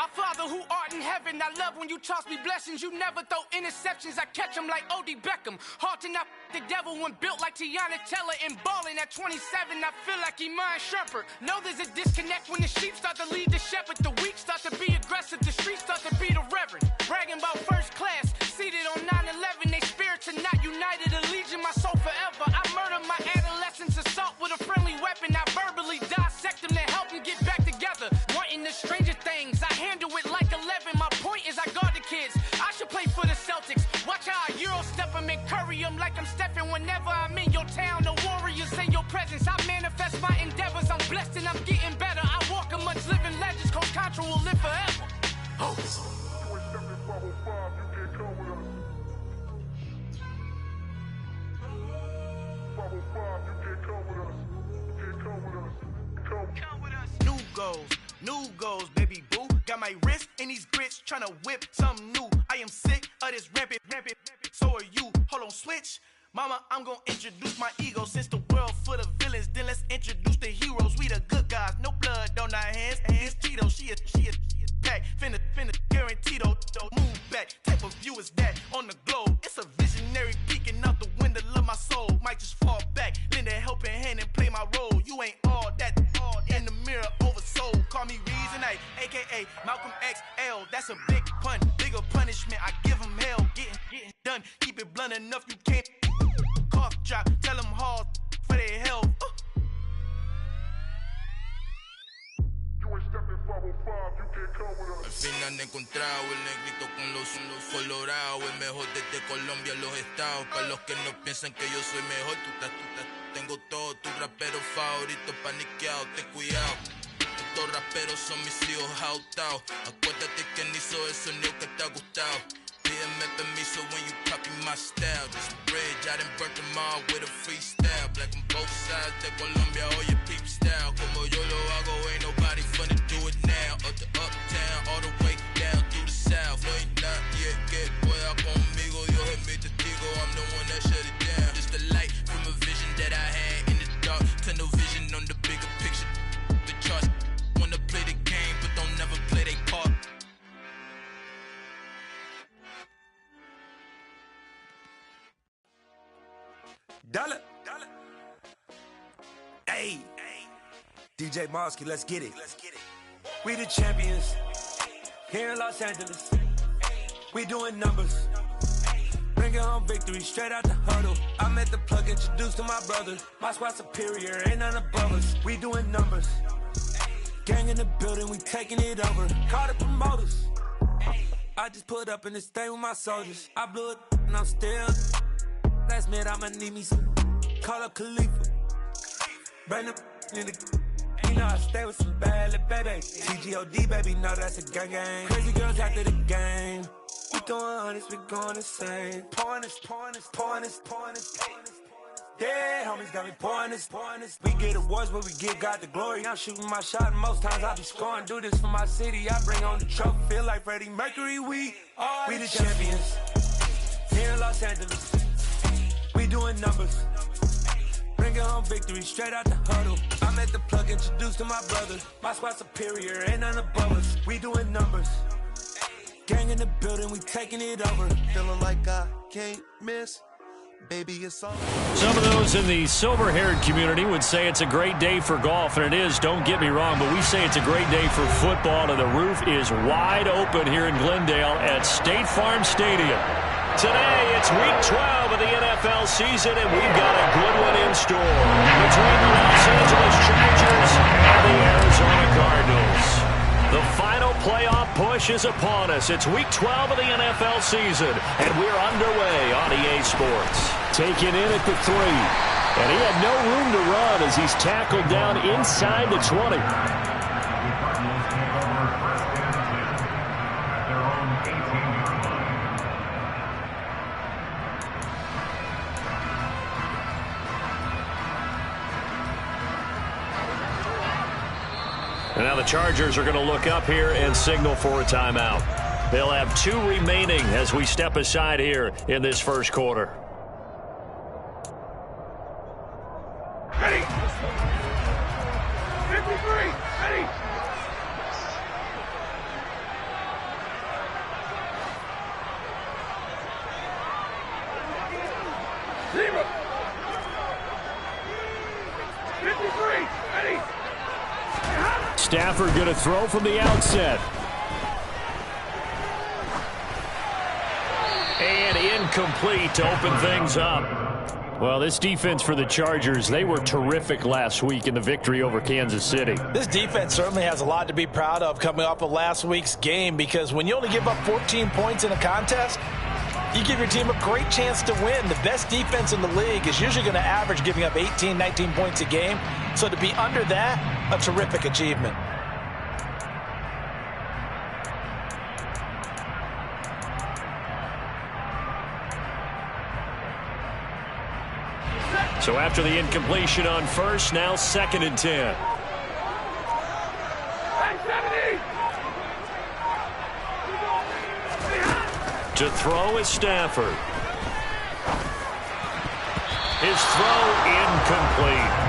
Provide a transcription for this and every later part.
Our Father who art in heaven, I love when you toss me blessings. You never throw interceptions, I catch them like O.D. Beckham. Hard to not the devil when built like Tiana Teller and balling at 27. I feel like Iman Shumpert. Know there's a disconnect when the sheep start to lead the shepherd. The weak start to be aggressive, the streets start to be the reverend. Bragging about first class, seated on 9/11. They spirits are not united, allegiance my soul forever. I murder my adolescence, assault with a friendly weapon. I verbally dissect them to help them get back together. Wanting the stranger things, I handle it like 11. My point is I guard the kids. I should play for the Celtics. Watch how I Euro step them and curry them like I'm Stephen. Whenever I'm in your town, the Warriors in your presence. I manifest my endeavors. I'm blessed and I'm getting better. I walk amongst living legends. Coach Contra will live forever. Oh. New goals, baby boo. Got my wrist in these grits, tryna whip something new. I am sick of this rampant. So are you. Hold on, switch. Mama, I'm gonna introduce my ego. Since the world full of villains, then let's introduce the heroes. We the good guys, no blood on our hands. It's Tito, she a pack. Finna guaranteed, move back. Type of view is that on the globe. It's a visionary peeking out the window of my soul. Might just fall back, lend a helping hand and play my role. You ain't all that in the mirror oversold. Call me Reason A, aka Malcolm XL. That's a big pun, bigger punishment. I give him hell, getting done. Keep it blunt enough, you can't cough drop. Tell them hard for their health. Al fin han encontrado el negrito con los colorados, el mejor desde Colombia, los estados. Para los que no piensan que yo soy mejor, tengo todos tus raperos favoritos paniqueados, ten cuidado. Estos raperos son mis hijos jautados. Acuérdate que ni hizo el sonido que te ha gustado. Pídeme permiso when you copy my style. This bridge, I done burnt them all with a freestyle. Black on both sides de Colombia, oye peep style. Como yo lo hago, ain't nobody finna do it now. Up to uptown, all the way down through the south. No hay nadie que pueda conmigo. Dios es mi testigo, I'm the one that shut it down. Just a light from a vision that I had in the dark. Tunnel vision on the bigger picture. The charts wanna play the game, but don't never play their part. Dollar. Hey. DJ Mosky, let's get it. We the champions here in Los Angeles. We doing numbers. Bringing home victory straight out the huddle. I'm at the plug, introduced to my brother. My squad superior, ain't none above us. We doing numbers. Gang in the building, we taking it over. Call the promoters. I just put up in this thing with my soldiers. I blew it and I'm still. Last minute I'ma need me some. Call up Khalifa. Bring them in the. You know I stay with some bad little baby. TGOD baby, know that's a gang. Crazy girls after the game. We throwing hundreds, we going insane. Pouring this. Yeah, homies got me pouring this. We get awards, but we give God the glory. I'm shooting my shot, and most times I be scoring. Do this for my city, I bring on the trophy. Feel like Freddie Mercury, we the champions. Here in Los Angeles, we doing numbers. Bringing home victory straight out the huddle. I'm at the plug, introduced to my brother. My squad superior, ain't none above us. We doing numbers. Gang in the building, we taking it over. Feeling like I can't miss. Baby, it's all. Some of those in the silver-haired community would say it's a great day for golf, and it is, don't get me wrong, but we say it's a great day for football, and the roof is wide open here in Glendale at State Farm Stadium. Today, it's Week 12 of the NFL season, and we've got a good one in store between the Los Angeles Chargers and the Arizona Cardinals. The final playoff push is upon us. It's Week 12 of the NFL season, and we're underway on EA Sports. Taken in at the 3, and he had no room to run as he's tackled down inside the 20. And now the Chargers are going to look up here and signal for a timeout. They'll have 2 remaining as we step aside here in this first quarter. Ready? 53, ready? Stafford going to throw from the outset. And incomplete to open things up. Well, this defense for the Chargers, they were terrific last week in the victory over Kansas City. This defense certainly has a lot to be proud of coming off of last week's game, because when you only give up 14 points in a contest, you give your team a great chance to win. The best defense in the league is usually going to average giving up 18, 19 points a game. So to be under that, a terrific achievement. So after the incompletion on first, now 2nd and 10. To throw is Stafford. His throw incomplete.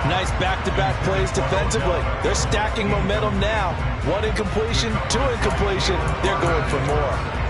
Nice back-to-back plays defensively. They're stacking momentum now. 1 incompletion, 2 incompletion. They're going for more.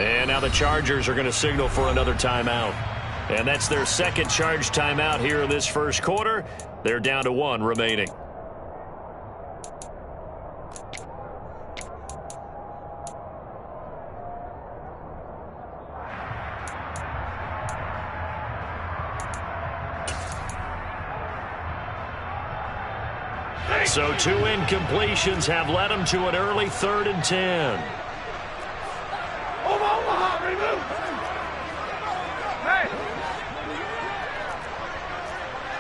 And now the Chargers are going to signal for another timeout. And that's their 2nd charge timeout here in this first quarter. They're down to 1 remaining. So 2 incompletions have led them to an early 3rd and 10. Hey!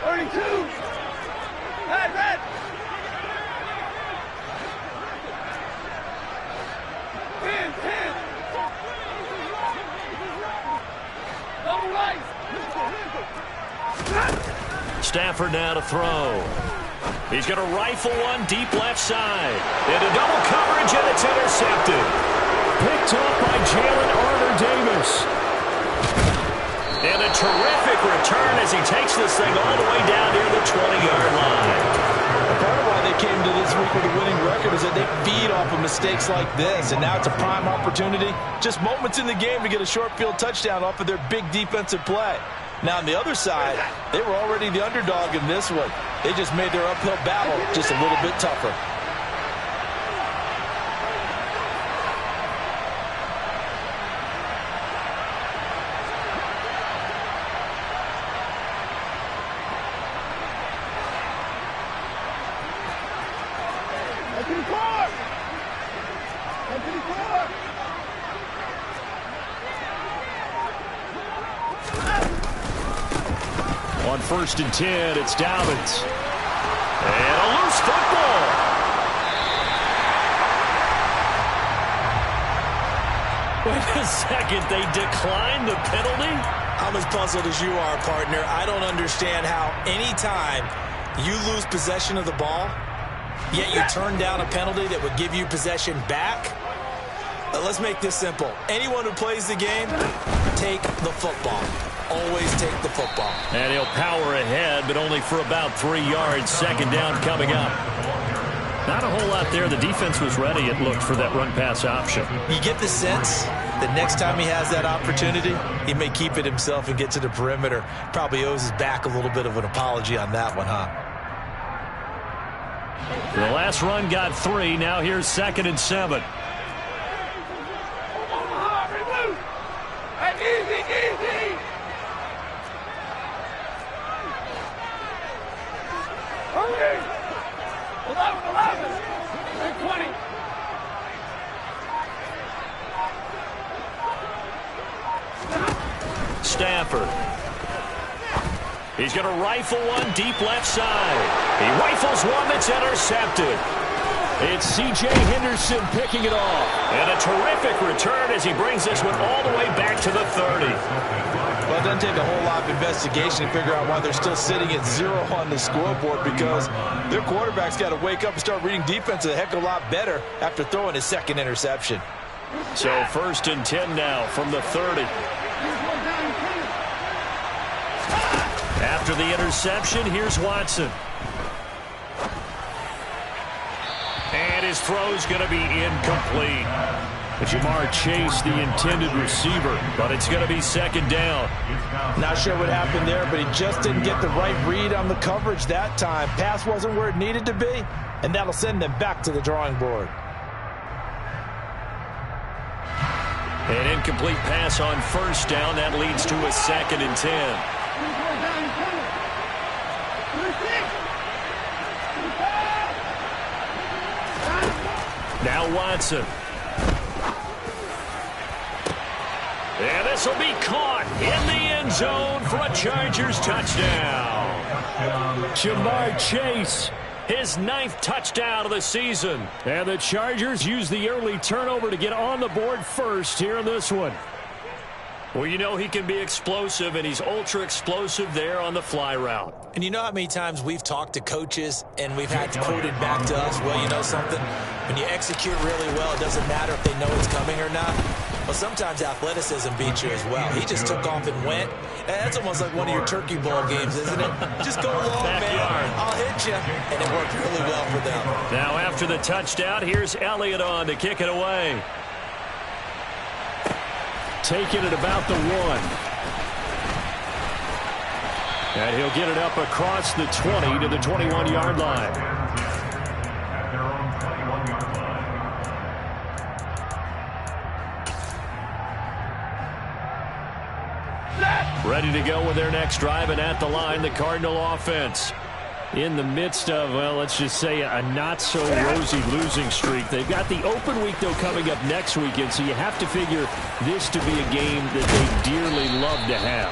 32! Red! 10! Double right! Stafford now to throw. He's going to rifle one deep left side. Into double coverage, and it's intercepted. Picked up by Jalen Armour-Davis. And a terrific return as he takes this thing all the way down near the 20-yard line. Part of why they came to this week with a winning record is that they feed off of mistakes like this, and now it's a prime opportunity. Just moments in the game to get a short field touchdown off of their big defensive play. Now, on the other side, they were already the underdog in this one. They just made their uphill battle just a little bit tougher. On 1st and 10, it's Dobbins. And a loose football. Wait a second, they declined the penalty? I'm as puzzled as you are, partner. I don't understand how any time you lose possession of the ball, yet you turn down a penalty that would give you possession back. Let's make this simple. Anyone who plays the game, take the football. Always take the football. And he'll power ahead, but only for about 3 yards. 2nd down coming up. Not a whole lot there. The defense was ready, it looked, for that run-pass option. You get the sense that next time he has that opportunity, he may keep it himself and get to the perimeter. Probably owes his back a little bit of an apology on that one, huh? The last run got 3. Now here's 2nd and 7. Easy, easy. 11, and 20. Stafford. He's going to rifle one deep left side. He rifles one that's intercepted. It's C.J. Henderson picking it off. And a terrific return as he brings this one all the way back to the 30. Well, it doesn't take a whole lot of investigation to figure out why they're still sitting at 0 on the scoreboard, because their quarterback's got to wake up and start reading defense a heck of a lot better after throwing his 2nd interception. So 1st and 10 now from the 30. After the interception, here's Watson. And his throw's going to be incomplete. Jamar Chase, the intended receiver, but it's going to be 2nd down. Not sure what happened there, but he just didn't get the right read on the coverage that time. Pass wasn't where it needed to be, and that'll send them back to the drawing board. An incomplete pass on 1st down. That leads to a 2nd and 10. Now Watson. And this will be caught in the end zone for a Chargers touchdown. Jamar Chase, his 9th touchdown of the season. And the Chargers use the early turnover to get on the board first here in this one. Well, you know he can be explosive, and he's ultra-explosive there on the fly route. And you know how many times we've talked to coaches and we've had quoted back to us, well, you know something? When you execute really well, it doesn't matter if they know it's coming or not. Well, sometimes athleticism beats you as well. He just took off and went. And that's almost like one of your turkey bowl games, isn't it? Just go along, man. I'll hit you. And it worked really well for them. Now after the touchdown, here's Elliott on to kick it away. Taking it about the 1. And he'll get it up across the 20 to the 21-yard line. Ready to go with their next drive, and at the line, the Cardinal offense. In the midst of, well, let's just say a not-so-rosy losing streak. They've got the open week, though, coming up next weekend, so you have to figure this to be a game that they dearly love to have.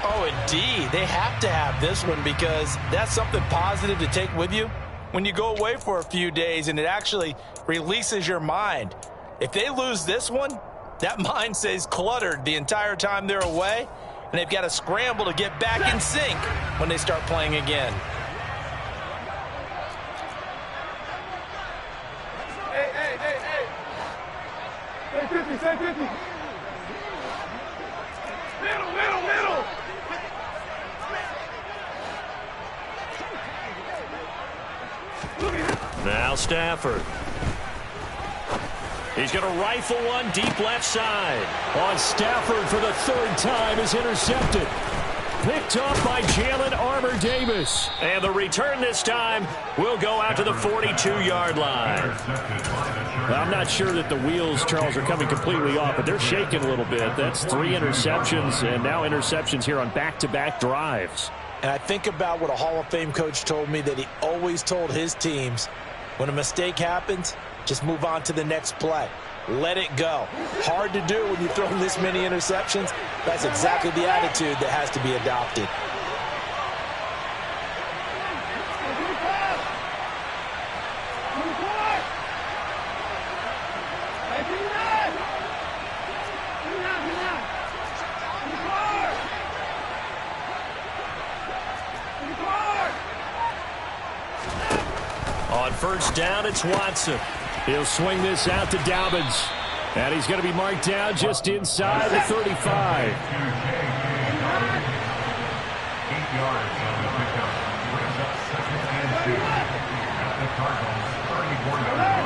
Oh, indeed. They have to have this one, because that's something positive to take with you when you go away for a few days, and it actually releases your mind. If they lose this one, that mind stays cluttered the entire time they're away, and they've got to scramble to get back in sync when they start playing again. Say 50, say 50. Middle. Now Stafford. He's going to rifle one deep left side. On Stafford for the 3rd time is intercepted. Picked up by Jalen Armour-Davis. And the return this time will go out to the 42-yard line. Well, I'm not sure that the wheels, Charles, are coming completely off, but they're shaking a little bit. That's 3 interceptions, and now interceptions here on back-to-back drives. And I think about what a Hall of Fame coach told me, that he always told his teams, when a mistake happens, Just move on to the next play. Let it go. Hard to do when you throw this many interceptions. That's exactly the attitude that has to be adopted. On first down, it's Watson. He'll swing this out to Dobbins. And he's going to be marked down just inside the 35. 8 yards on the pickup. Brings up 2nd and 2 at the Cardinals 34-yard line.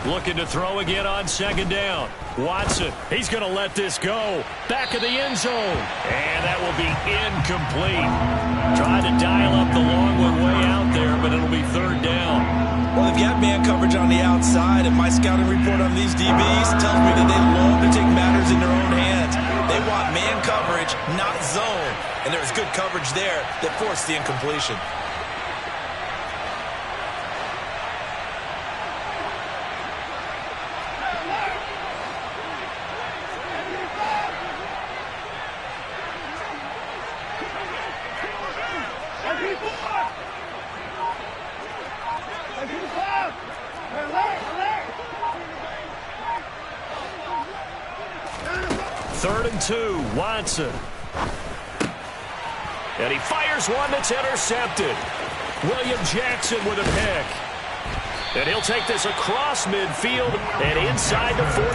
Looking to throw again on 2nd down. Watson, he's going to let this go. Back of the end zone. And that will be incomplete. Trying to dial up the long one way out there, but it'll be 3rd down. Well, they've got man coverage on the outside, and my scouting report on these DBs tells me that they love to take matters in their own hands. They want man coverage, not zone. And there was good coverage there that forced the incompletion. Third and 2, Watson. And he fires one that's intercepted. William Jackson with a pick. And he'll take this across midfield and inside the 45.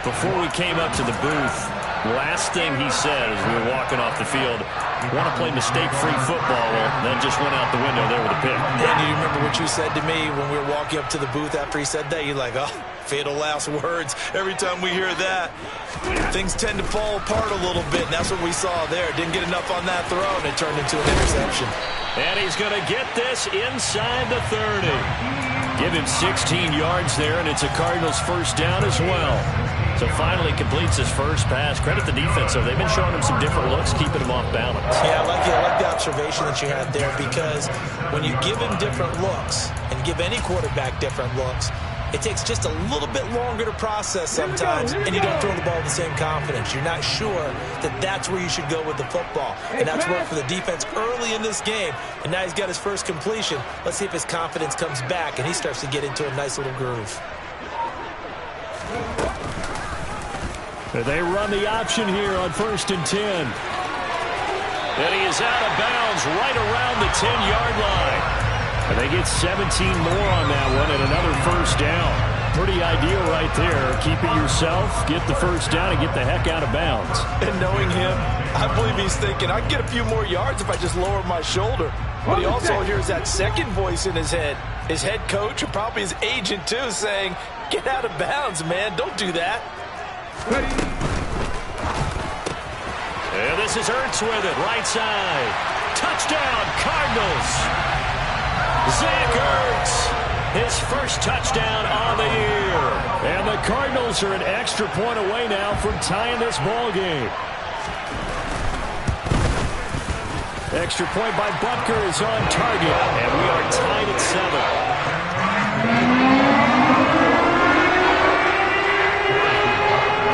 Before we came up to the booth, last thing he said as we were walking off the field, want to play mistake-free football. Well, that just went out the window there with a pick. And you remember what you said to me when we were walking up to the booth after he said that? You're like, oh, fatal last words. Every time we hear that, things tend to fall apart a little bit, and that's what we saw there. Didn't get enough on that throw, and it turned into an interception. And he's going to get this inside the 30. Give him 16 yards there, and it's a Cardinals first down as well. So finally completes his first pass. Credit the defense, though. They've been showing him some different looks, keeping him off balance. Yeah, I like the observation that you had there, because when you give him different looks and give any quarterback different looks, it takes just a little bit longer to process sometimes, and you don't throw the ball with the same confidence. You're not sure that that's where you should go with the football. And that's worked for the defense early in this game. And now he's got his first completion. Let's see if his confidence comes back and he starts to get into a nice little groove. They run the option here on 1st and 10. And he is out of bounds right around the 10-yard line. And they get 17 more on that one and another first down. Pretty ideal right there. Keep it yourself, get the first down, and get the heck out of bounds. And knowing him, I believe he's thinking, I can get a few more yards if I just lower my shoulder. But he also hears that second voice in his head. His head coach, or probably his agent too, saying, get out of bounds, man. Don't do that. And this is Ertz with it, right side. Touchdown, Cardinals. Zach Ertz, his first touchdown on the year. And the Cardinals are an extra point away now from tying this ball game. Extra point by Butker is on target, and we are tied at 7.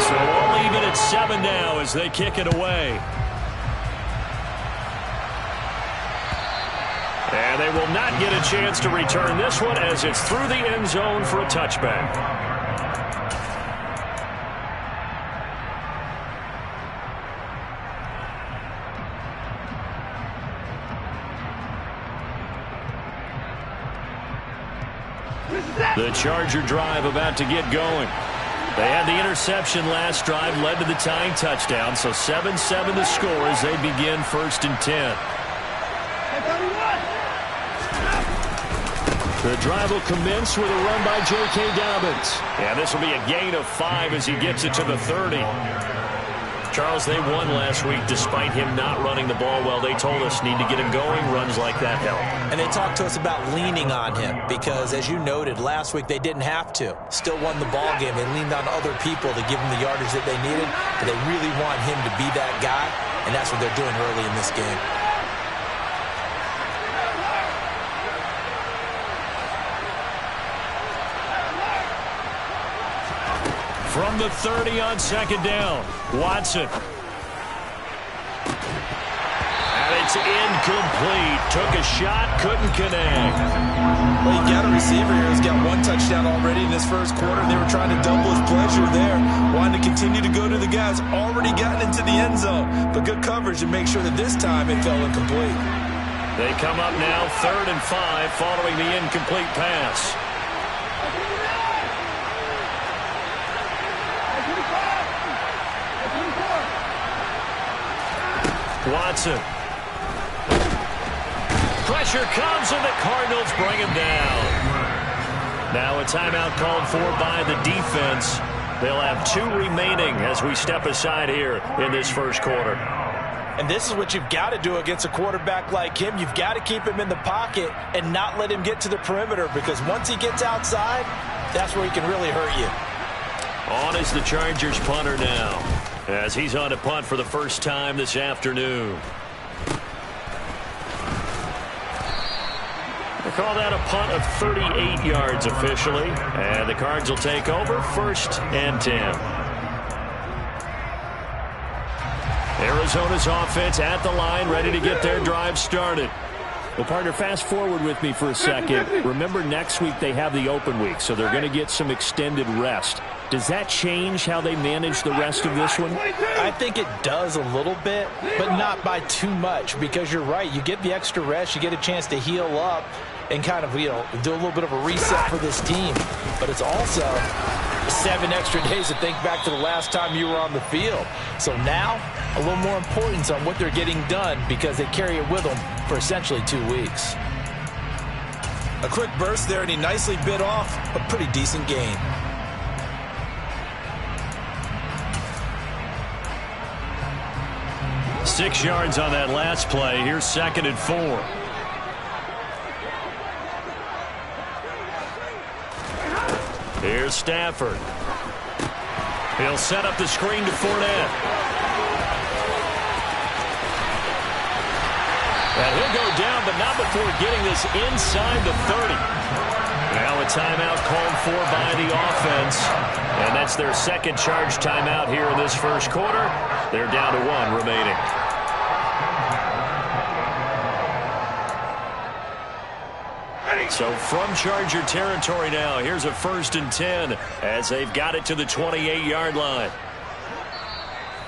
So all even at 7 now as they kick it away. And they will not get a chance to return this one as it's through the end zone for a touchback. The Charger drive about to get going. They had the interception last drive, led to the tying touchdown, so 7-7 the score as they begin 1st and 10. The drive will commence with a run by J.K. Dobbins. And this will be a gain of 5 as he gets it to the 30. Charles, they won last week despite him not running the ball well. They told us need to get him going. Runs like that help. And they talked to us about leaning on him because, as you noted, last week they didn't have to. Still won the ball game. They leaned on other people to give them the yardage that they needed, but they really want him to be that guy, and that's what they're doing early in this game. From the 30 on second down, Watson. And it's incomplete. Took a shot, couldn't connect. Well, you got a receiver here who's got one touchdown already in this first quarter. They were trying to double his pleasure there. Wanted to continue to go to the guys. Already gotten into the end zone. But good coverage to make sure that this time it fell incomplete. They come up now 3rd and 5 following the incomplete pass. Watson. Pressure comes and the Cardinals bring him down. Now a timeout called for by the defense. They'll have 2 remaining as we step aside here in this first quarter. And this is what you've got to do against a quarterback like him. You've got to keep him in the pocket and not let him get to the perimeter, because once he gets outside, that's where he can really hurt you. On is the Chargers punter now, as he's on a punt for the first time this afternoon. They call that a punt of 38 yards officially, and the Cards will take over 1st and 10. Arizona's offense at the line, ready to get their drive started. Well, partner, fast forward with me for a second. Remember, next week they have the open week, so they're going to get some extended rest. Does that change how they manage the rest of this one? I think it does a little bit, but not by too much, because you're right. You get the extra rest, you get a chance to heal up and kind of, do a little bit of a reset for this team. But it's also 7 extra days to think back to the last time you were on the field. So now, a little more importance on what they're getting done, because they carry it with them for essentially 2 weeks. A quick burst there, and he nicely bit off a pretty decent gain. Six yards on that last play. Here's 2nd and 4. Here's Stafford. He'll set up the screen to Fournette. And he'll go down, but not before getting this inside the 30. Now a timeout called for by the offense. And that's their 2nd charge timeout here in this first quarter. They're down to 1 remaining. So from Charger territory now, here's a 1st and 10 as they've got it to the 28-yard line.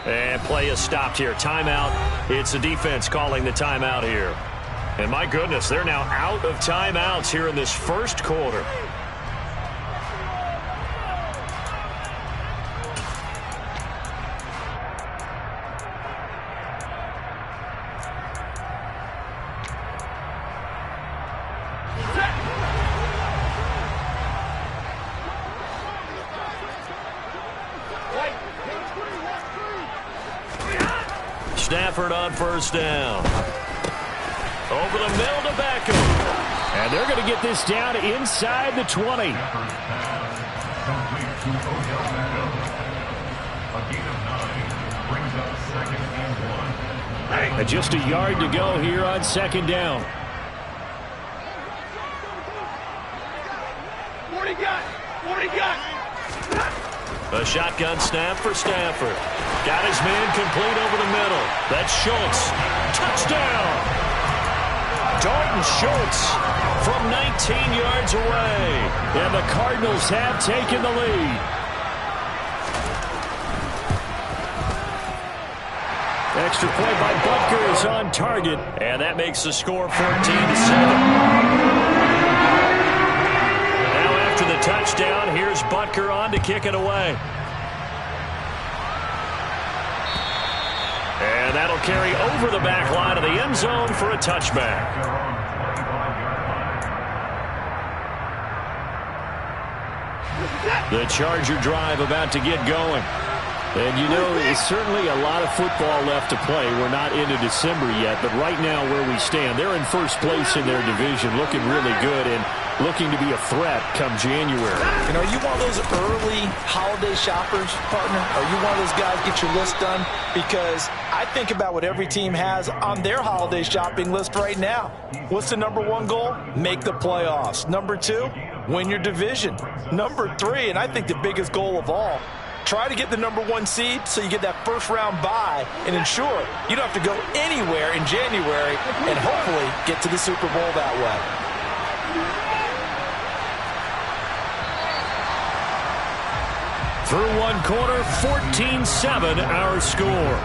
And play is stopped here. Timeout. It's the defense calling the timeout here. And my goodness, they're now out of timeouts here in this first quarter. Stafford on 1st down. Over the middle to Beckham. And they're going to get this down inside the 20. And just a yard to go here on 2nd down. What do you got? A shotgun snap for Stafford. Got his man complete over the middle. That's Schultz. Touchdown! Dalton Schultz from 19 yards away. And the Cardinals have taken the lead. Extra point by Butker is on target. And that makes the score 14-7. After the touchdown, here's Butker on to kick it away. And that'll carry over the back line of the end zone for a touchback. The Charger drive about to get going. And, you know, there's certainly a lot of football left to play. We're not into December yet, but right now where we stand, they're in first place in their division, looking really good and looking to be a threat come January. And are you one of those early holiday shoppers, partner? Are you one of those guys get your list done? Because I think about what every team has on their holiday shopping list right now. What's the number one goal? Make the playoffs. Number two, win your division. Number three, and I think the biggest goal of all, try to get the number one seed so you get that first round bye and ensure you don't have to go anywhere in January and hopefully get to the Super Bowl that way. Through one quarter, 14-7 our score.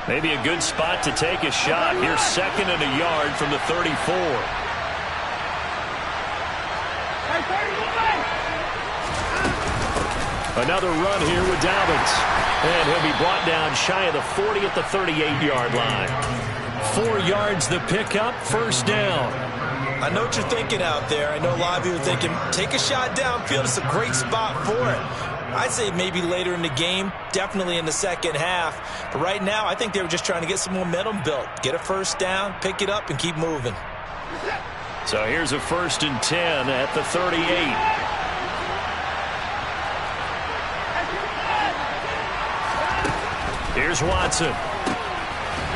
Maybe a good spot to take a shot. Here's second and a yard from the 34. Another run here with Dobbins. And he'll be brought down shy of the 40 at the 38-yard line. 4 yards the pickup, first down. I know what you're thinking out there. I know a lot of you are thinking, take a shot downfield. It's a great spot for it. I'd say maybe later in the game, definitely in the second half. But right now, I think they were just trying to get some momentum built. Get a first down, pick it up, and keep moving. So here's a 1st and 10 at the 38. Here's Watson.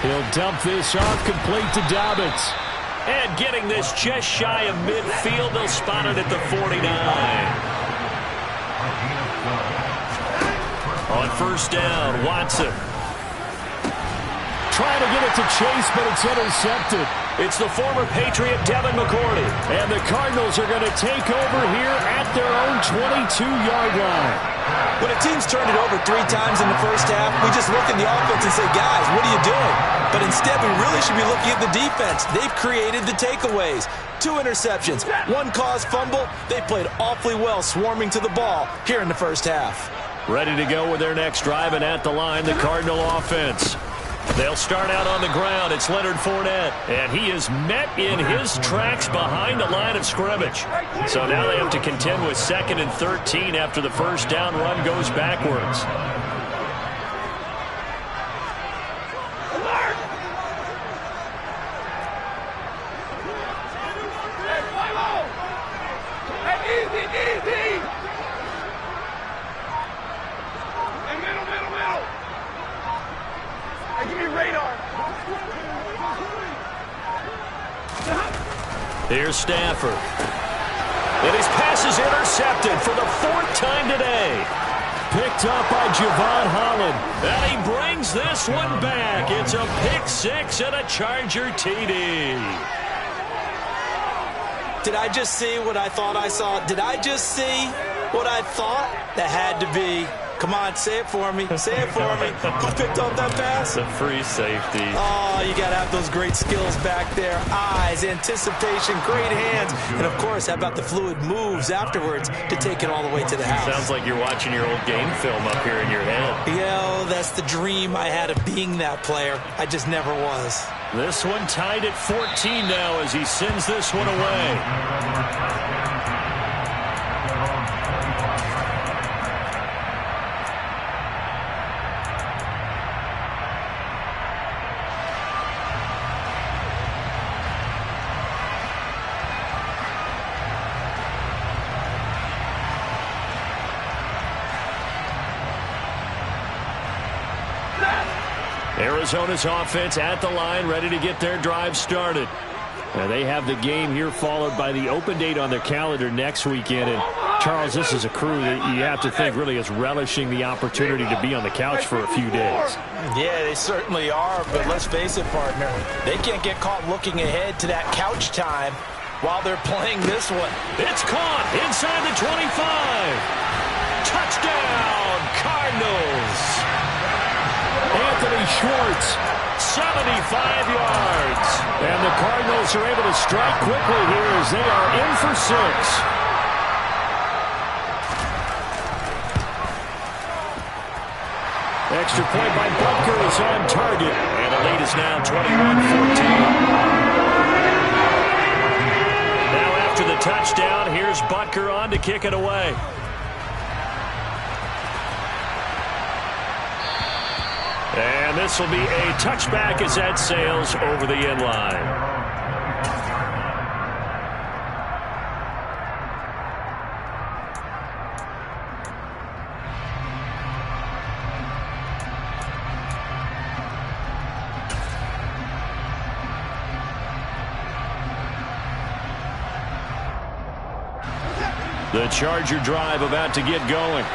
He'll dump this off, complete to Dobbins. And getting this just shy of midfield, they'll spot it at the 49. On first down, Watson. Trying to get it to Chase, but it's intercepted. It's the former Patriot Devin McCourty. And the Cardinals are going to take over here at their own 22-yard line. When a team's turned it over 3 times in the first half, we just look at the offense and say, guys, what are you doing? But instead, we really should be looking at the defense. They've created the takeaways. 2 interceptions, 1 caused fumble. They played awfully well swarming to the ball here in the first half. Ready to go with their next drive, and at the line, the Cardinal offense. They'll start out on the ground. It's Leonard Fournette, and he is met in his tracks behind the line of scrimmage. So now they have to contend with 2nd and 13 after the first down run goes backwards. Here's Stafford. And his pass is intercepted for the 4th time today. Picked up by Javon Holland. And he brings this one back. It's a pick 6 and a Charger TD. Did I just see what I thought I saw? Did I just see what I thought? That had to be. Come on, say it for me. Say it for me. Who picked up that pass? The free safety. Oh, you got to have those great skills back there. Eyes, anticipation, great hands. And, of course, how about the fluid moves afterwards to take it all the way to the house? Sounds like you're watching your old game film up here in your head. Yeah, that's the dream I had of being that player. I just never was. This one tied at 14 now as he sends this one away. Arizona's offense at the line, ready to get their drive started. Now they have the game here followed by the open date on their calendar next weekend. And Charles, this is a crew that you have to think really is relishing the opportunity to be on the couch for a few days. Yeah, they certainly are, but let's face it, partner. They can't get caught looking ahead to that couch time while they're playing this one. It's caught inside the 25. Touchdown, Cardinals. Anthony Schwartz 75 yards. And the Cardinals are able to strike quickly here as they are in for 6. Extra point by Butker is on target. And the lead is now 21-14. Now after the touchdown, here's Butker on to kick it away. And this will be a touchback as that sails over the end line. The Charger drive about to get going.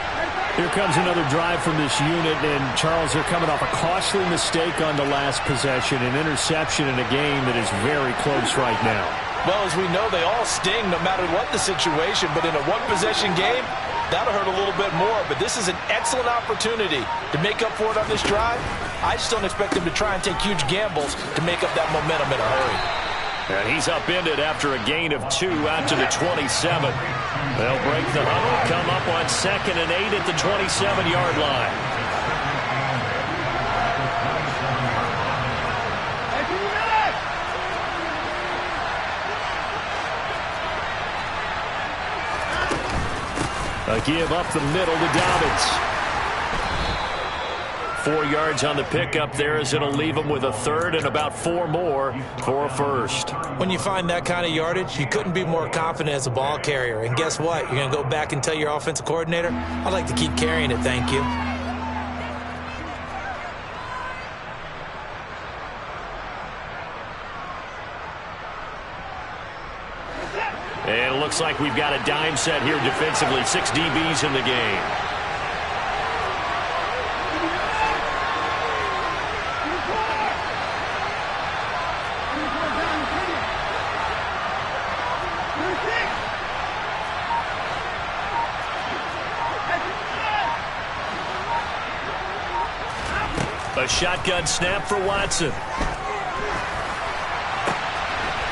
Here comes another drive from this unit, and Charles, they're coming off a costly mistake on the last possession, an interception in a game that is very close right now. Well, as we know, they all sting no matter what the situation, but in a one-possession game, that'll hurt a little bit more. But this is an excellent opportunity to make up for it on this drive. I just don't expect them to try and take huge gambles to make up that momentum in a hurry. And he's upended after a gain of 2 out to the 27. They'll break the huddle, come up on 2nd and 8 at the 27-yard line. A give up the middle to Dobbins. 4 yards on the pickup there as it'll leave them with a 3rd and about 4 more for a 1st. When you find that kind of yardage, you couldn't be more confident as a ball carrier. And guess what? You're going to go back and tell your offensive coordinator, I'd like to keep carrying it, thank you. And it looks like we've got a dime set here defensively. 6 DBs in the game. A shotgun snap for Watson.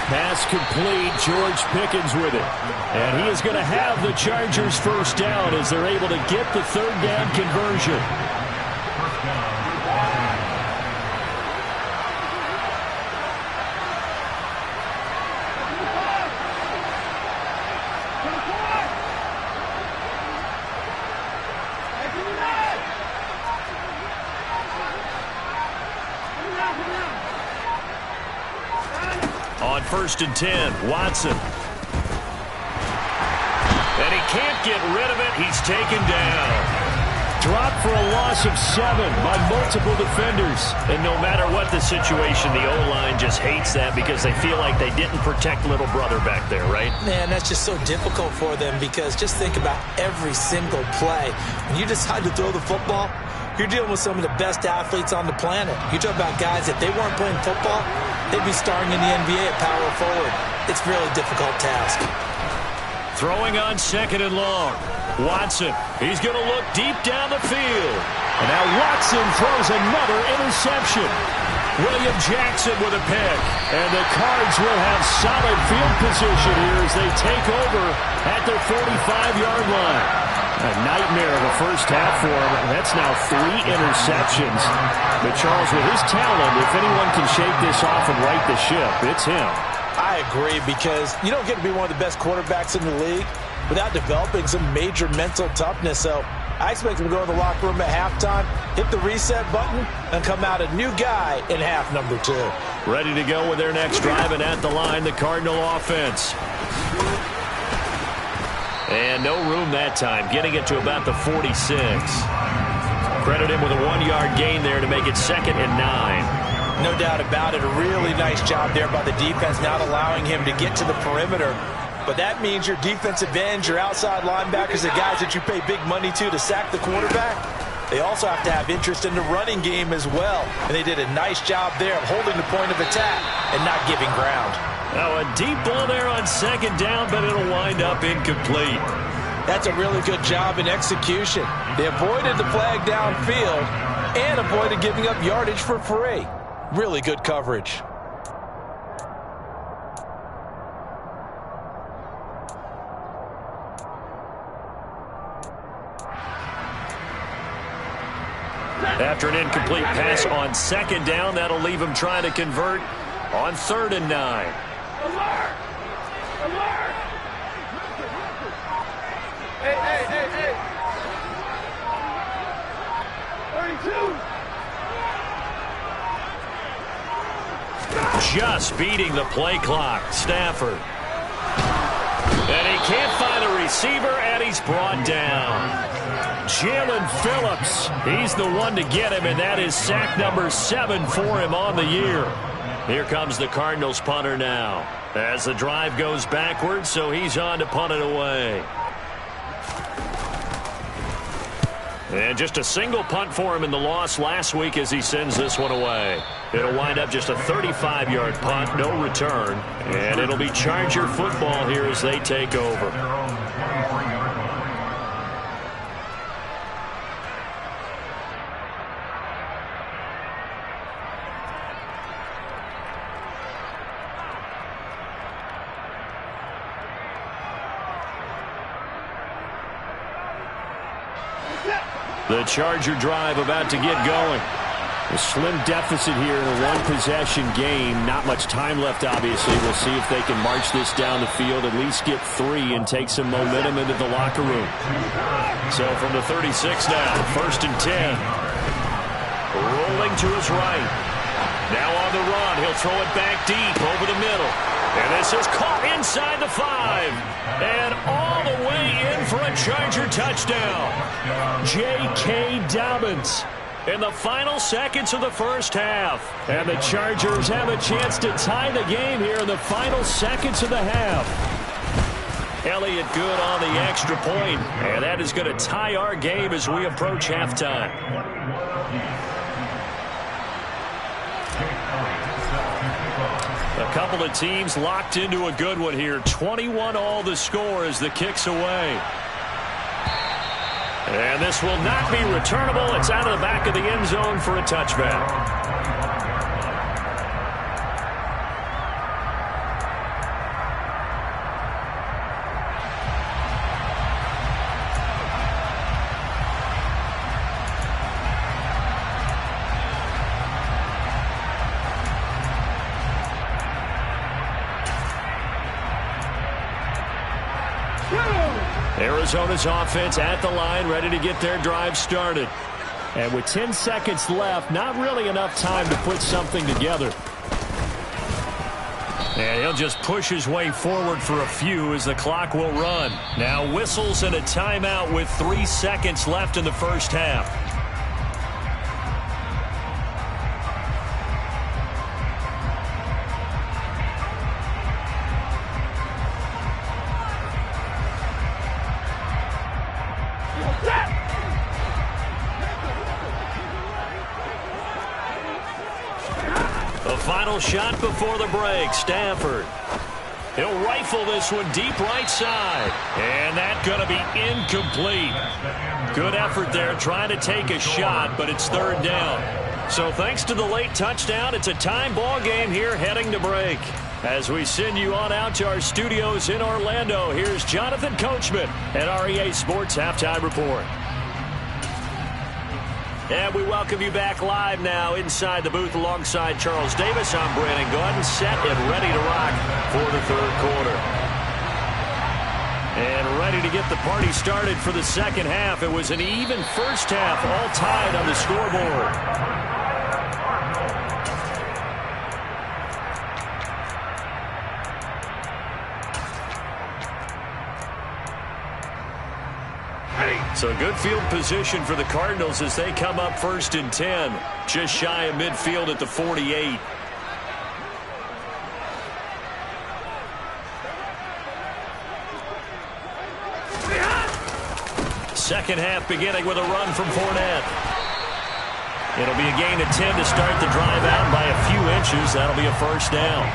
Pass complete. George Pickens with it. And he is going to have the Chargers first down as they're able to get the 3rd down conversion. On 1st and 10, Watson. And he can't get rid of it. He's taken down. Dropped for a loss of 7 by multiple defenders. And no matter what the situation, the O-line just hates that because they feel like they didn't protect little brother back there, right? Man, that's just so difficult for them because just think about every single play. When you decide to throw the football, you're dealing with some of the best athletes on the planet. You talk about guys, if they weren't playing football, they'd be starring in the NBA at power forward. It's a really difficult task. Throwing on 2nd and long. Watson, he's going to look deep down the field. And now Watson throws another interception. William Jackson with a pick. And the Cards will have solid field position here as they take over at their 45-yard line. A nightmare of a first half for him. That's now 3 interceptions. But Charles, with his talent, if anyone can shake this off and right the ship, it's him. I agree because you don't get to be one of the best quarterbacks in the league without developing some major mental toughness. So I expect him to go in the locker room at halftime, hit the reset button, and come out a new guy in half number 2. Ready to go with their next drive, and at the line, the Cardinal offense. And no room that time, getting it to about the 46. Credit him with a 1-yard gain there to make it 2nd and 9. No doubt about it. A really nice job there by the defense, not allowing him to get to the perimeter. But that means your defensive ends, your outside linebackers, the guys that you pay big money to sack the quarterback, they also have to have interest in the running game as well. And they did a nice job there of holding the point of attack and not giving ground. Now a deep ball there on 2nd down, but it'll wind up incomplete. That's a really good job in execution. They avoided the flag downfield and avoided giving up yardage for free. Really good coverage. After an incomplete pass on second down, that'll leave him trying to convert on 3rd and 9. Alert! Alert! Hey! 32! Just beating the play clock. Stafford. And he can't find a receiver, and he's brought down. Jalen Phillips, he's the one to get him, and that is sack number 7 for him on the year. Here comes the Cardinals punter now as the drive goes backwards, so he's on to punt it away. And just a single punt for him in the loss last week as he sends this one away. It'll wind up just a 35-yard punt, no return, and it'll be Charger football here as they take over. The Charger drive about to get going. A slim deficit here in a one-possession game. Not much time left, obviously. We'll see if they can march this down the field, at least get 3, and take some momentum into the locker room. So from the 36 now, 1st and 10. Rolling to his right. Now on the run. He'll throw it back deep over the middle. And this is caught inside the 5. And all the way in for a Charger touchdown. J.K. Dobbins in the final seconds of the first half. And the Chargers have a chance to tie the game here in the final seconds of the half. Elliott good on the extra point. And that is going to tie our game as we approach halftime. A couple of teams locked into a good one here. 21-all the score as the kick's away. And this will not be returnable. It's out of the back of the end zone for a touchback. Arizona's offense at the line, ready to get their drive started. And with 10 seconds left, not really enough time to put something together. And he'll just push his way forward for a few as the clock will run. Now whistles and a timeout with 3 seconds left in the first half. Final shot before the break. Stafford. He'll rifle this one deep right side. And that's going to be incomplete. Good effort there trying to take a shot, but it's 3rd down. So thanks to the late touchdown, it's a time ball game here heading to break. As we send you on out to our studios in Orlando, here's Jonathan Coachman at REA Sports Halftime Report. And we welcome you back live now inside the booth alongside Charles Davis. I'm Brandon Gaudin, set and ready to rock for the 3rd quarter. And ready to get the party started for the second half. It was an even first half, all tied on the scoreboard. So good field position for the Cardinals as they come up 1st and 10. Just shy of midfield at the 48. Second half beginning with a run from Fournette. It'll be a gain of 10 to start the drive out by a few inches. That'll be a first down.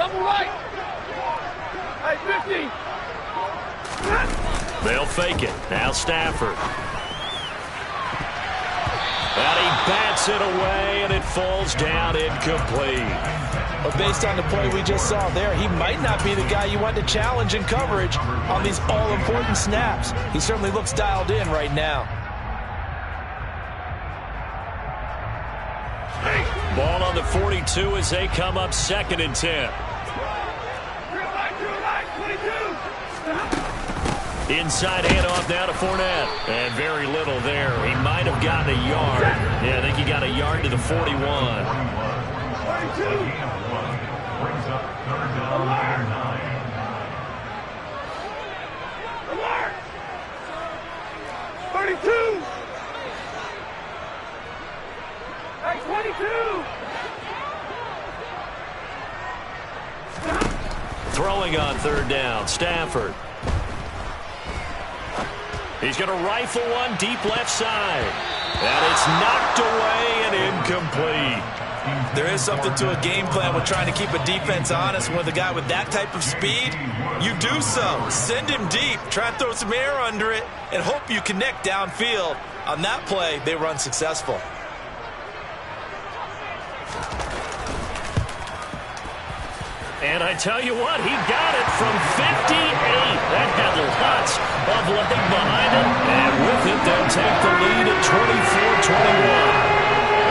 Double right. Hey, 50. They'll fake it. Now Stafford. And he bats it away, and it falls down incomplete. But based on the play we just saw there, he might not be the guy you want to challenge in coverage on these all-important snaps. He certainly looks dialed in right now. Ball on the 42 as they come up 2nd and 10. Inside handoff now to Fournette. And very little there. He might have gotten a yard. Yeah, I think he got a yard to the 41. 32. Brings up 3rd down and 9. Alert! 32. Hey, 22. Throwing on 3rd down, Stafford. He's going to rifle one deep left side. And it's knocked away and incomplete. There is something to a game plan with trying to keep a defense honest. With a guy with that type of speed, you do so. Send him deep, try and throw some air under it, and hope you connect downfield. On that play, they were unsuccessful. And I tell you what, he got it from 58. That had lots of leg behind it. And with it, they'll take the lead at 24-21.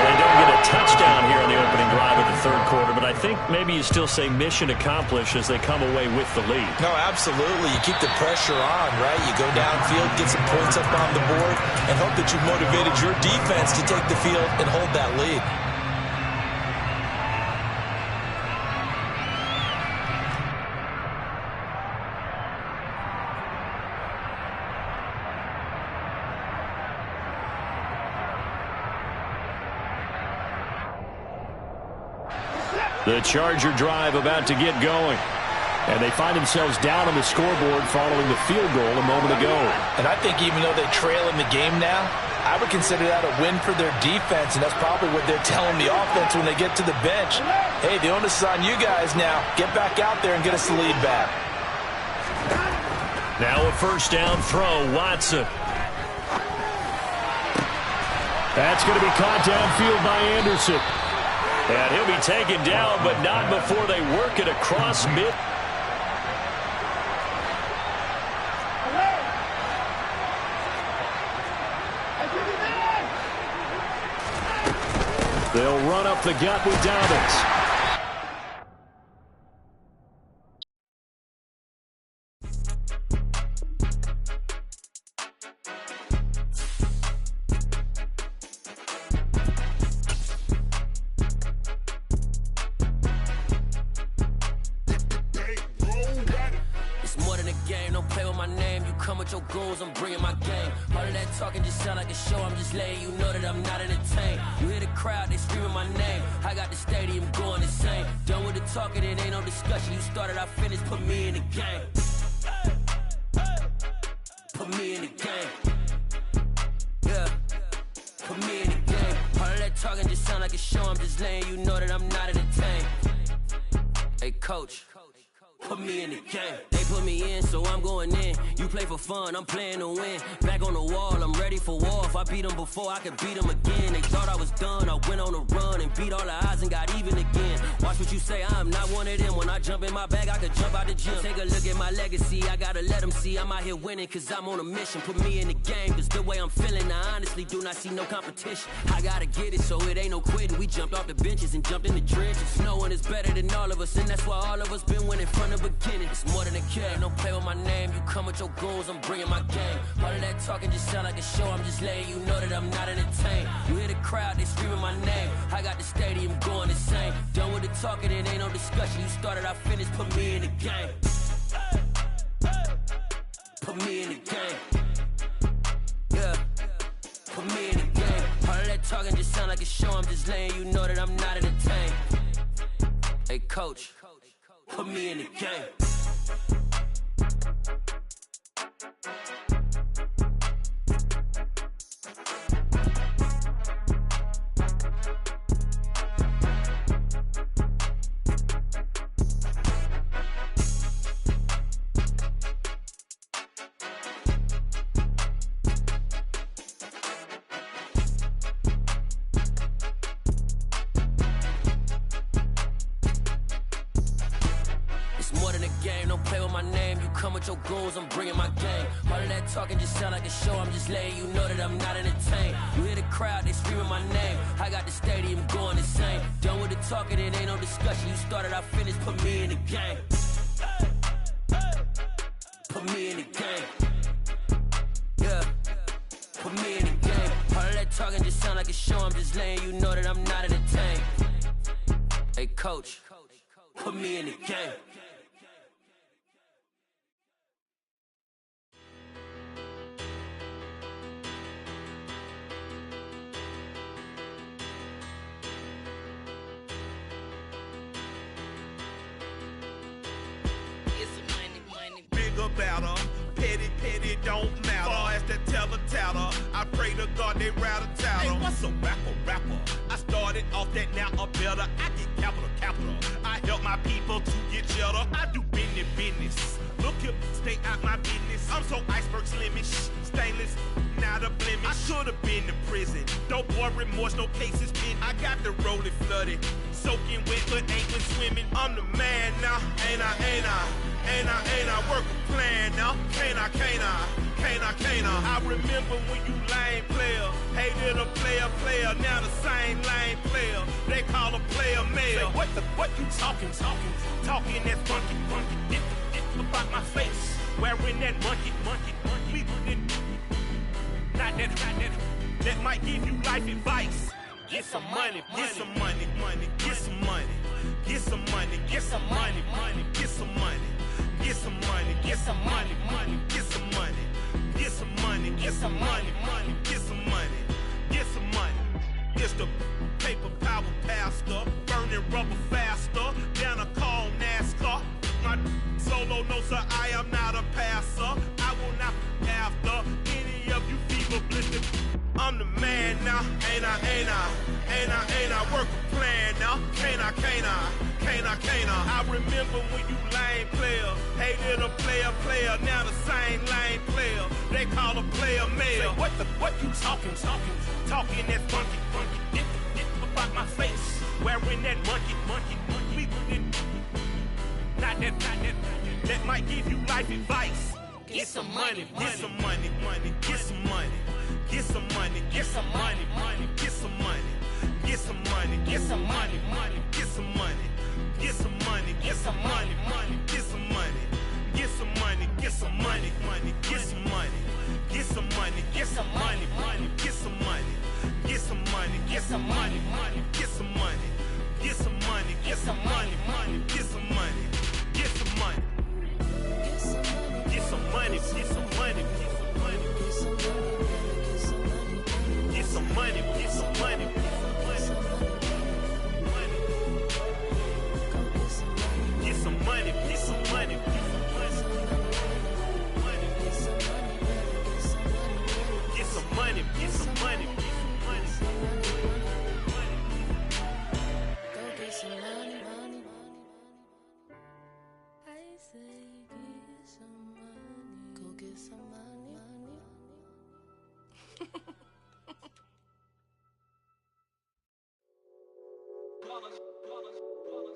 They don't get a touchdown here in the opening drive of the 3rd quarter, but I think maybe you still say mission accomplished as they come away with the lead. No, absolutely. You keep the pressure on, right? You go downfield, get some points up on the board, and hope that you've motivated your defense to take the field and hold that lead. The Charger drive about to get going. And they find themselves down on the scoreboard following the field goal a moment ago. And I think even though they trail in the game now, I would consider that a win for their defense, and that's probably what they're telling the offense when they get to the bench. Hey, the onus is on you guys now. Get back out there and get us the lead back. Now a 1st down throw, Watson. That's going to be caught downfield by Anderson. And he'll be taken down, but not before they work it across mid. They'll run up the gut with Dobbins. I'm bringing my game. All of that talking just sound like a show. I'm just letting you know that I'm not entertained. You hear the crowd, they screaming my name. I got the stadium going insane. Done with the talking, it ain't no discussion. You started, I finished, put me in the game. Put me in the game. Yeah. Put me in the game. All of that talking just sound like a show. I'm just letting you know that I'm not entertained. Hey, coach. Put me in the game. They put me in, so I'm going in. You play for fun, I'm playing to win. Back on the wall, I'm ready for war. If I beat them before, I could beat them again. They thought I was done, I went on a run and beat all the odds and got even again. Watch what you say, I'm not one of them. When I jump in my bag, I could jump out the gym. Take a look at my legacy, I gotta let them see I'm out here winning, cause I'm on a mission. Put me in the game, cause the way I'm feeling, I honestly do not see no competition. I gotta get it, so it ain't no quitting. We jumped off the benches and jumped in the trenches. No one is better than all of us, and that's why all of us been winning from the beginning. It's more than a kid, don't play with my name. You come with your goons, I'm bringing my game. All of that talking just sound like a show. I'm just letting you know that I'm not entertained. You hear the crowd, they screaming my name. I got the stadium going insane. Done with the talking, it ain't no discussion. You started, I finished, put me in the game. Put me in the game. Yeah. Put me in the game. All of that talking just sound like a show. I'm just letting you know that I'm not entertained. Hey, coach. Put me in the game. don't play with my name. You come with your goons, I'm bringing my game. All of that talking just sound like a show. I'm just letting you know that I'm not entertained. You hear the crowd, they screaming my name. I got the stadium going insane. Done with the talking, it ain't no discussion. You started, I finished, put me in the game. Put me in the game. Yeah. Put me in the game. All of that talking just sound like a show. I'm just letting you know that I'm not entertained. Hey, coach, put me in the game. Better, petty don't matter. Far as the teller, I pray to God they rattle tattle. Hey, what's a rapper? I started off that, now I'm better. I get capital. I help my people to get cheddar. I do business. Look here, stay out my business. I'm so iceberg slimmish, stainless, not a blemish. I should've been to prison. No boy remorse, no cases pinned. I got the rolling flooded, soaking wet, but ain't been swimming. I'm the man now, ain't I? Work a plan now, can't I? I remember when you lame player, hated a player, now the same lame player. They call a player mayor. Say, what you talking? Talking that funky, dip about my face. Wearing that monkey. Not that might give you life advice. Get some money. It's the paper power pastor, burning rubber faster, down a call NASCAR. My solo no sir, I am not a passer. I will not after any of you fever blistered. I'm the man now, ain't I? Work a plan now, can't I? I remember when you lame player, hated a player, now the same lame player. They call a player mayor. Say, what you talking? Talking that funky, dip about my face. Wearing that monkey. Not that might give you life advice. Get some money.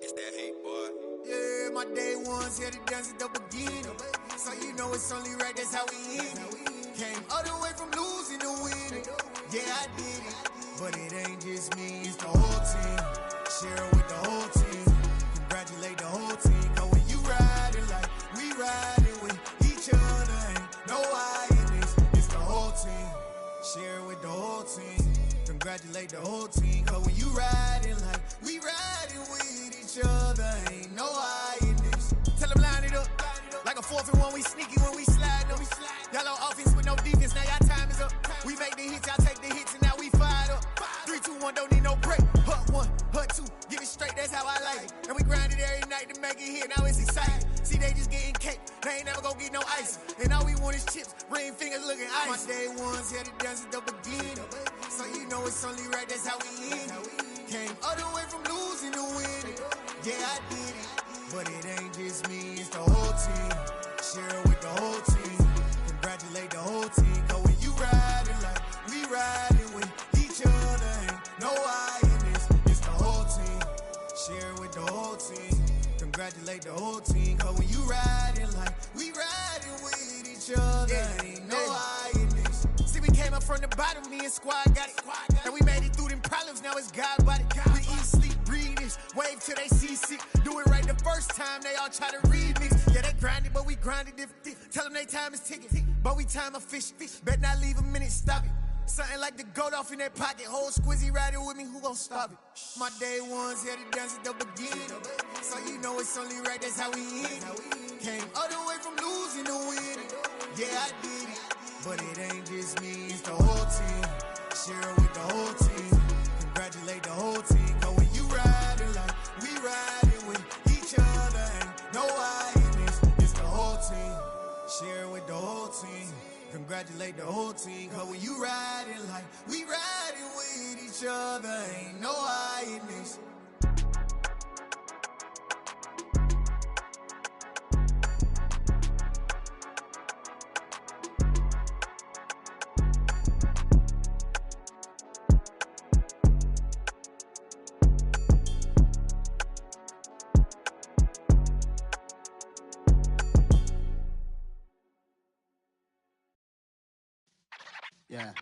It's that hate, boy. Yeah, my day ones here to dance at the beginning. So you know it's only right, that's how we end it. Came all the way from losing to winning. Yeah, I did it. But it ain't just me, it's the whole team. Share it with the whole team. Congratulate the whole team. Cause when you riding like we riding with each other, ain't no I in this. It's the whole team. Share it with the whole team. Congratulate the whole team. Cause when you riding like we riding with each other, ain't no I in this. Tell them line it up. Like a 4th and 1, we sneaky when we slide them. Yellow offense with no defense, now y'all time is up. We make the hits, y'all take the hits, and now we fired up. 3, 2, 1, don't need no break. Hut 1, hut 2, give it straight, that's how I like it. And we grind it every night to make it hit, now it's exciting. See, they just getting cake, they ain't never gonna get no ice. And all we want is chips, ring fingers looking ice. My day ones here to dance at the beginning. So you know it's only right, that's how we end it. Came all the way from losing to winning. Yeah, I did it. But it ain't just me, it's the whole team. Share it with the whole team. Congratulate the whole team. Cause when you riding like we riding with each other, ain't no I in this. It's the whole team. Share it with the whole team. Congratulate congratulate the whole team. Cause when you riding like we riding with each other, ain't no hiding this. See, we came up from the bottom, me and squad got it. And we made it through them problems, now it's God body. We eat, sleep, breathe this, wave till they see sick. Do it right the first time, they all try to remix. Yeah, they grinded, but we grinded different. Tell them they time is ticking, but we time a fish. Bet not leave a minute, stop it. Something like the goat off in their pocket. Whole squizzy riding with me, who gon' stop it? My day ones here to dance at the beginning. So you know it's only right, that's how we end. Came all the way from losing to winning. Yeah, I did it. But it ain't just me, it's the whole team. Share it with the whole team. Congratulate the whole team. Cause when you riding like we riding with each other, ain't no hiding this. It's the whole team. Share it with the whole team. Congratulate the whole team. Cause when you riding like we riding with each other, ain't no hiding this. Yeah.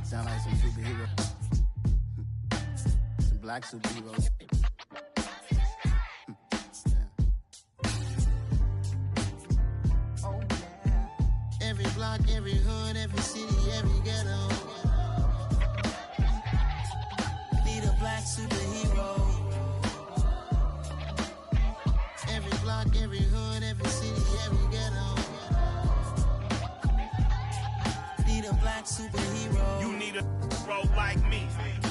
Sound like some superhero. Some black superheroes. Oh, yeah. Every block, every hood, every city, every ghetto. Need a black superhero. Every block, every hood, every city, every ghetto. Need a black superhero. You need a bro like me.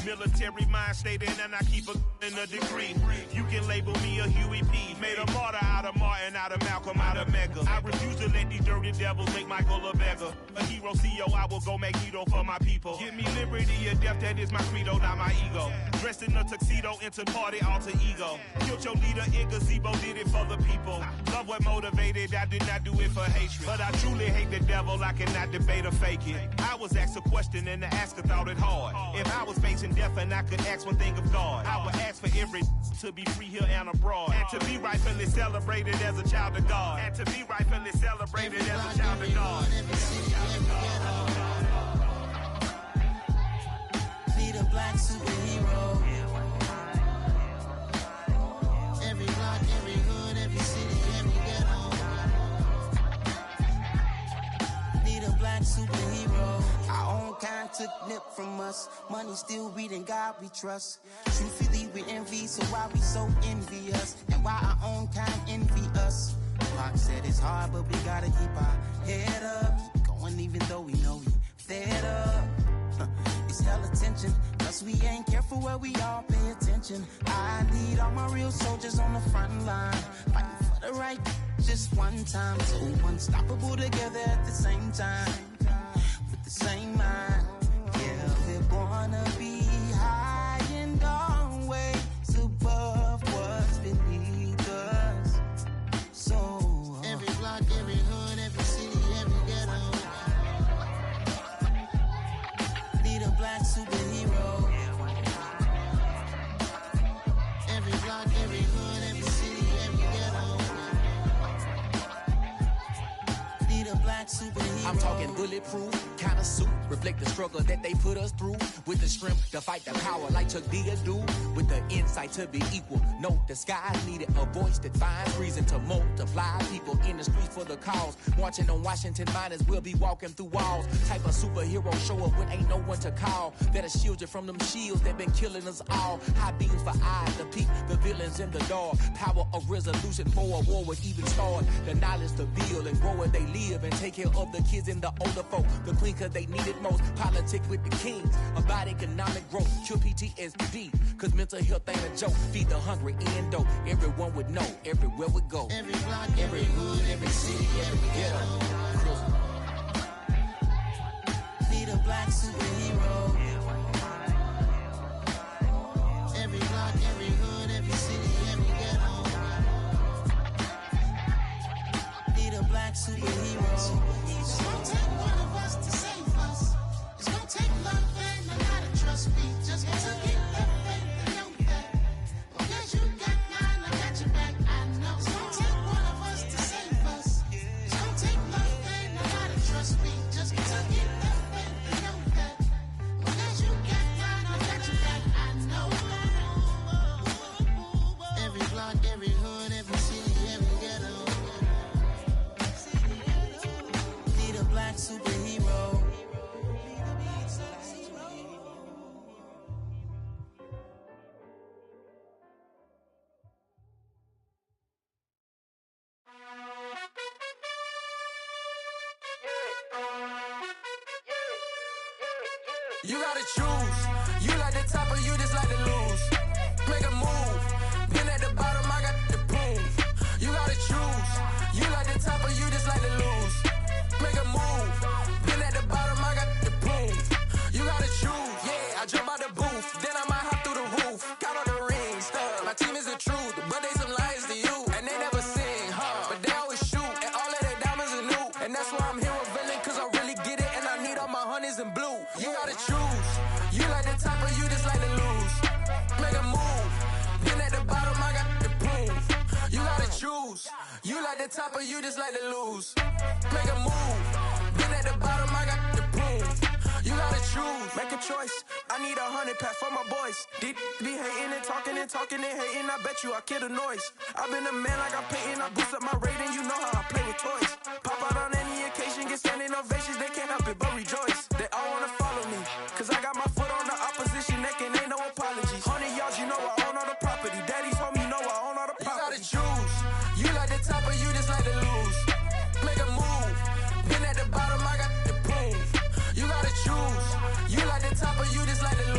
Military mind state and I keep in a degree. You can label me a Huey P. Made a martyr out of Martin, out of Malcolm, out of Mega. I refuse to let these dirty devils make Michael a beggar. A hero CEO, I will go Magneto for my people. Give me liberty or death, that is my credo, not my ego. Dressed in a tuxedo, into party, alter ego. Killed your leader in gazebo, did it for the people. Love what motivated, I did not do it for hatred. But I truly hate the devil, I cannot debate or fake it. I was asked a question and the asker thought it hard. If I was facing death and I could ask one thing of God, I would ask for every to be free here and abroad. And to be rightfully celebrated as a child of God. And to be rightfully celebrated as a child of God. Need a black superhero. Every block, every hood, every city, every ghetto. Need a black superhero. Our own kind took nip from us. Money still reading God we trust. Truthfully we envy, so why we so envious? And why our own kind envy us? Pac said it's hard, but we gotta keep our head up. Going even though we know we fed up. It's hell attention, cause we ain't careful where we all pay attention. I need all my real soldiers on the front line, fighting for the right just one time. So unstoppable together at the same time, with the same mind. Yeah, we're gonna be high and always above what's beneath us. So every block, every hood, every city, every ghetto. Need a black superhero. Every block, every hood, every city, every ghetto. Need a black superhero. I'm talking bulletproof kind of suit, reflect the struggle that they put us through. With the strength to fight the power like Chuck D do. With the insight to be equal. Note the skies needed a voice that finds reason to multiply. People in the streets for the cause. Marching on Washington miners will be walking through walls. Type of superhero show up when ain't no one to call. That'll shield you from them shields that been killing us all. High beams for eyes to peek the villains in the dark. Power of resolution for a war would even start. The knowledge to build and grow where they live and take care of the kids and the older folk. The queen cause they need it most. Politics with the kings. About economic growth. Cure PTSD. Cause mental health ain't a joke. Feed the hungry and dope. Everyone would know. Everywhere we go. Every block, every hood, every city, every ghetto. Need a black superhero. Every block, every hood, every city, every ghetto. Need a black superhero. So take one of us hood, every city, every ghetto. Need a black superhero. You gotta choose. You like the top or you just like to lose. Make a move. Been at the bottom, I got the proof. You gotta choose. You like the top or you just like to lose. Make a move. Been at the bottom, I got the proof. You gotta choose. Yeah, I jump out the booth. Then I might hop through the roof. Count on the rings. My team is the truth, but they some liars to you. And they never sing, huh? But they always shoot. And all of their diamonds are new. And that's why I'm here with Villain, cause I really get it. And I need all my honeys in blue. You gotta choose. You like the top or you just like to lose. Make a move. Been at the bottom, I got the proof. You gotta choose. You like the top or you just like to lose. Make a move. Been at the bottom, I got the proof. You gotta choose. Make a choice. I need 100 pack for my boys. Be hating and talking and hating. I bet you I kill the noise. I've been a man like I'm painting. I boost up my rating. You know how I play with toys. Pop out on any occasion, get standing ovations. They can't help it but rejoice. They all wanna follow me, cause I got my foot on the opposition neck and ain't no apologies. 100 yards, you know I own all the property. Daddy's home, you know I own all the property. You gotta choose. You like the top or you just like to lose. Make a move. Been at the bottom, I got the proof. You gotta choose. You like the top or you just like to lose.